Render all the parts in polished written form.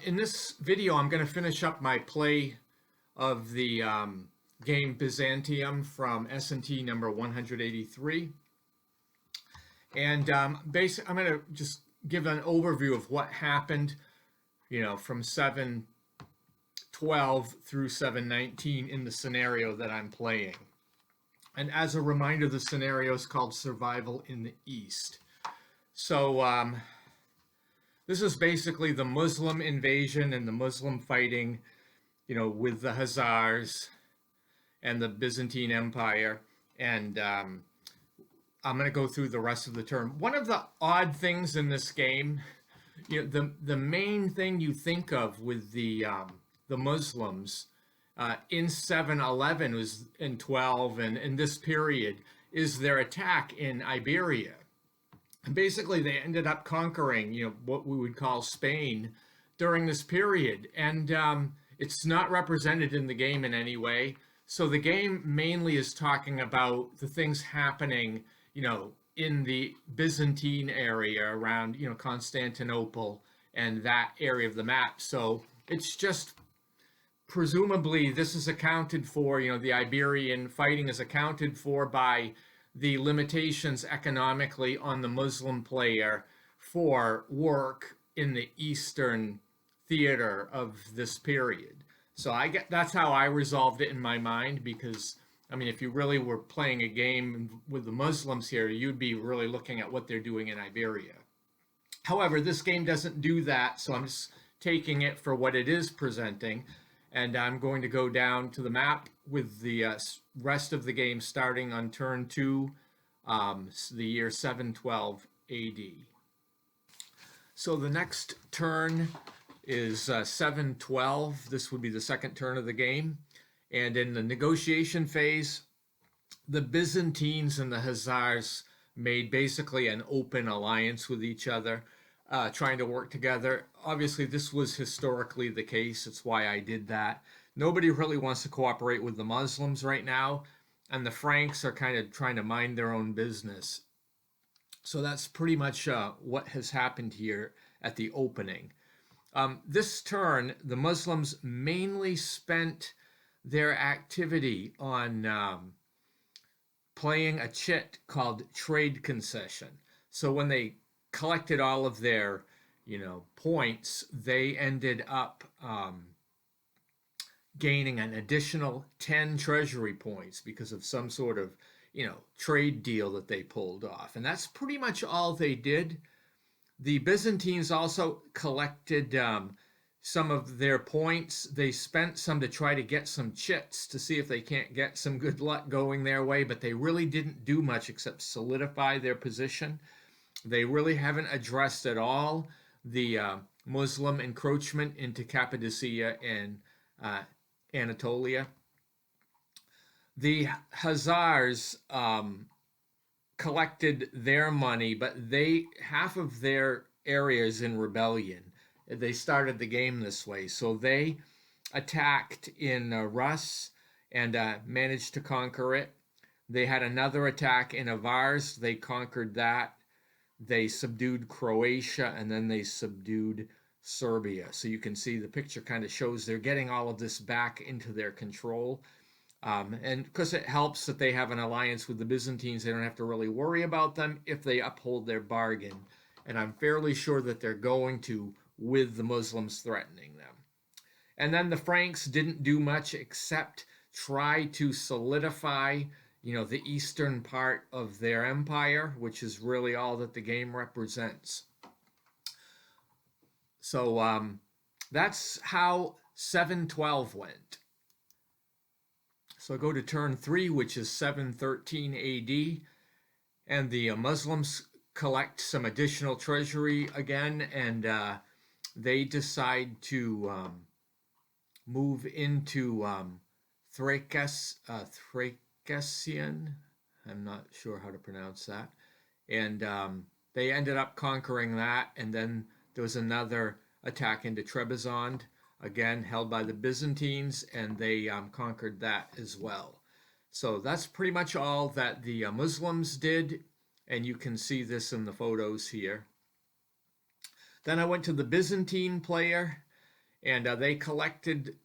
In this video, I'm going to finish up my play of the game Byzantium from S&T number 183. And basically, I'm going to just give an overview of what happened, from 712 through 719 in the scenario that I'm playing. And as a reminder, the scenario is called Survival in the East. So this is basically the Muslim invasion and the Muslim fighting, with the Khazars and the Byzantine Empire. And I'm going to go through the rest of the turn. One of the odd things in this game, the main thing you think of with the Muslims in 711 was in 12 and in this period is their attack in Iberia. And basically, they ended up conquering, what we would call Spain during this period. And it's not represented in the game in any way. So the game mainly is talking about the things happening, in the Byzantine area around, Constantinople and that area of the map. So it's just presumably this is accounted for, the Iberian fighting is accounted for by the limitations economically on the Muslim player for work in the Eastern theater of this period. So that's how I resolved it in my mind, because if you really were playing a game with the Muslims here, you'd be really looking at what they're doing in Iberia. However, this game doesn't do that, so I'm just taking it for what it is presenting. And I'm going to go down to the map with the rest of the game starting on turn 2, the year 712 AD. So the next turn is 712. This would be the second turn of the game. And in the negotiation phase, the Byzantines and the Khazars made basically an open alliance with each other, trying to work together. Obviously, this was historically the case. It's why I did that. Nobody really wants to cooperate with the Muslims right now, and the Franks are kind of trying to mind their own business. So that's pretty much what has happened here at the opening. This turn, the Muslims mainly spent their activity on playing a chit called trade concession. So when they collected all of their, points, they ended up gaining an additional 10 treasury points because of some sort of, trade deal that they pulled off. And that's pretty much all they did. The Byzantines also collected some of their points. They spent some to try to get some chits to see if they can't get some good luck going their way, but they really didn't do much except solidify their position. They really haven't addressed at all the Muslim encroachment into Cappadocia and Anatolia. The Khazars collected their money, but half of their area is in rebellion. They started the game this way. So they attacked in Rus and managed to conquer it. They had another attack in Avars. They conquered that. They subdued Croatia, and then they subdued Serbia. So you can see the picture kind of shows they're getting all of this back into their control. And because it helps that they have an alliance with the Byzantines, they don't have to really worry about them if they uphold their bargain. And I'm fairly sure that they're going to, with the Muslims threatening them. And then the Franks didn't do much except try to solidify, the eastern part of their empire, which is really all that the game represents. So that's how 712 went. So I go to turn 3, which is 713 AD, and the Muslims collect some additional treasury again, and they decide to move into Thracian. I'm not sure how to pronounce that. And they ended up conquering that, and then there was another attack into Trebizond, again held by the Byzantines, and they conquered that as well. So that's pretty much all that the Muslims did, and you can see this in the photos here. Then I went to the Byzantine player, and they collected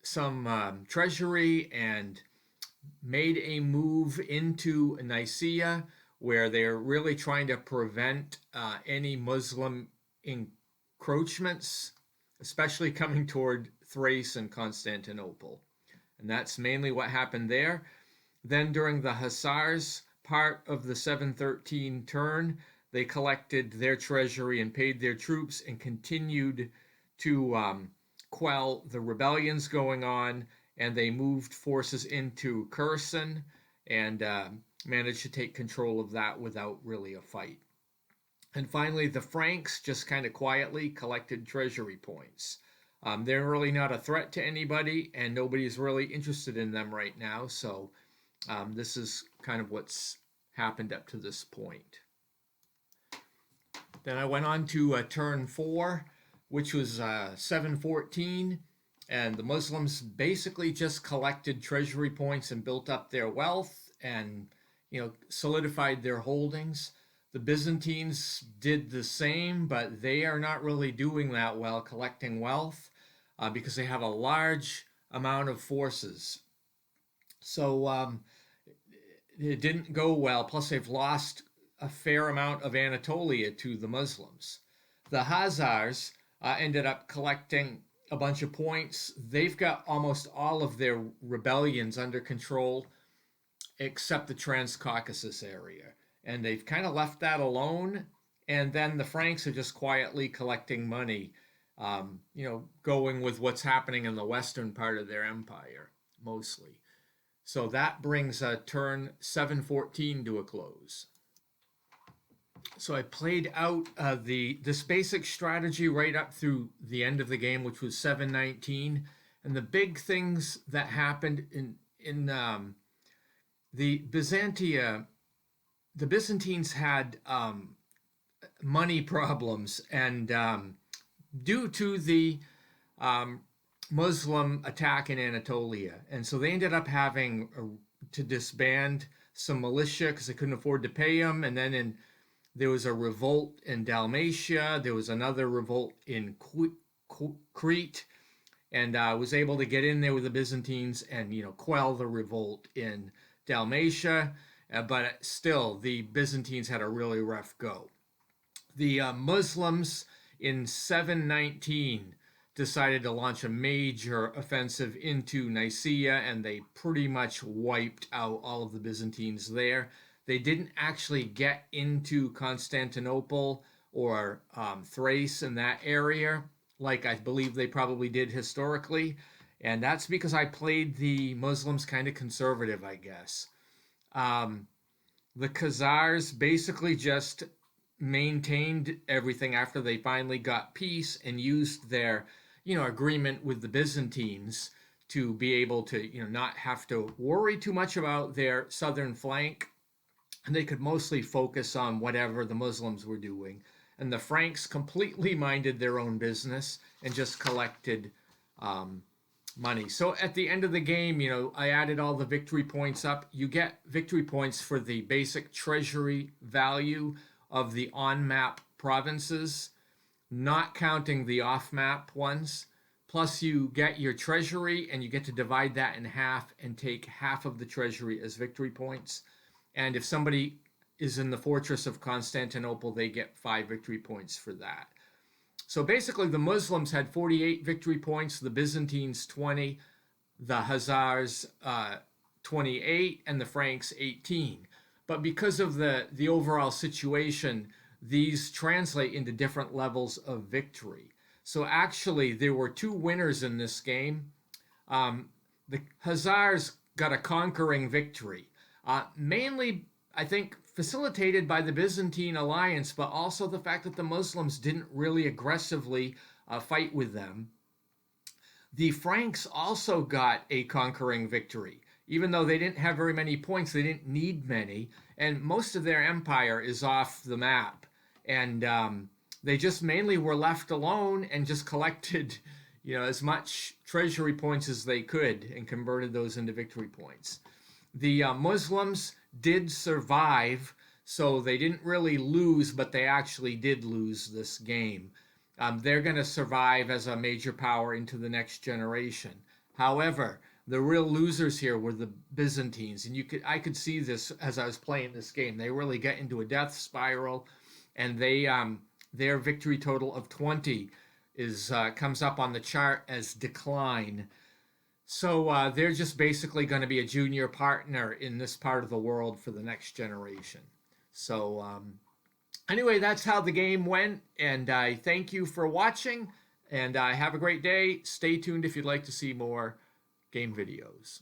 some treasury and made a move into Nicaea, where they're really trying to prevent any Muslim encroachments, especially coming toward Thrace and Constantinople. And that's mainly what happened there. Then during the Hussars part of the 713 turn, they collected their treasury and paid their troops and continued to quell the rebellions going on, and they moved forces into Kherson and managed to take control of that without really a fight. And finally, the Franks just kind of quietly collected treasury points. They're really not a threat to anybody, and nobody's really interested in them right now. So this is kind of what's happened up to this point. Then I went on to turn 4, which was 714, and the Muslims basically just collected treasury points and built up their wealth and solidified their holdings. The Byzantines did the same, but they are not really doing that well, collecting wealth, because they have a large amount of forces. So it didn't go well. Plus, they've lost a fair amount of Anatolia to the Muslims. The Khazars ended up collecting a bunch of points. They've got almost all of their rebellions under control, except the Transcaucasus area. And they've kind of left that alone. And then the Franks are just quietly collecting money, going with what's happening in the western part of their empire, mostly. So that brings turn 714 to a close. So I played out this basic strategy right up through the end of the game, which was 719. And the big things that happened in the Byzantines had money problems, and due to the Muslim attack in Anatolia. And so they ended up having to disband some militia because they couldn't afford to pay them. And then there was a revolt in Dalmatia. There was another revolt in Crete, and was able to get in there with the Byzantines and quell the revolt in Dalmatia. But still, the Byzantines had a really rough go. The Muslims in 719 decided to launch a major offensive into Nicaea, and they pretty much wiped out all of the Byzantines there. They didn't actually get into Constantinople or Thrace in that area, like I believe they probably did historically. And that's because I played the Muslims kind of conservative, I guess. The Khazars basically just maintained everything after they finally got peace and used their, agreement with the Byzantines to be able to, not have to worry too much about their southern flank. And they could mostly focus on whatever the Muslims were doing. And the Franks completely minded their own business and just collected money. So at the end of the game, I added all the victory points up. You get victory points for the basic treasury value of the on-map provinces, not counting the off-map ones. Plus you get your treasury, and you get to divide that in half and take half of the treasury as victory points. And if somebody is in the fortress of Constantinople, they get 5 victory points for that. So basically, the Muslims had 48 victory points, the Byzantines 20, the Khazars 28, and the Franks 18. But because of the overall situation, these translate into different levels of victory. So actually, there were 2 winners in this game. The Khazars got a conquering victory. Mainly, I think, facilitated by the Byzantine alliance, but also the fact that the Muslims didn't really aggressively fight with them. The Franks also got a conquering victory. Even though they didn't have very many points, they didn't need many, and most of their empire is off the map. And they just mainly were left alone and just collected, as much treasury points as they could and converted those into victory points. The Muslims did survive, so they didn't really lose, but they actually did lose this game. they're going to survive as a major power into the next generation. However, the real losers here were the Byzantines, and I could see this as I was playing this game. They really get into a death spiral, and their victory total of 20 comes up on the chart as decline. So they're just basically going to be a junior partner in this part of the world for the next generation. So anyway, that's how the game went, and I thank you for watching, and have a great day. Stay tuned if you'd like to see more game videos.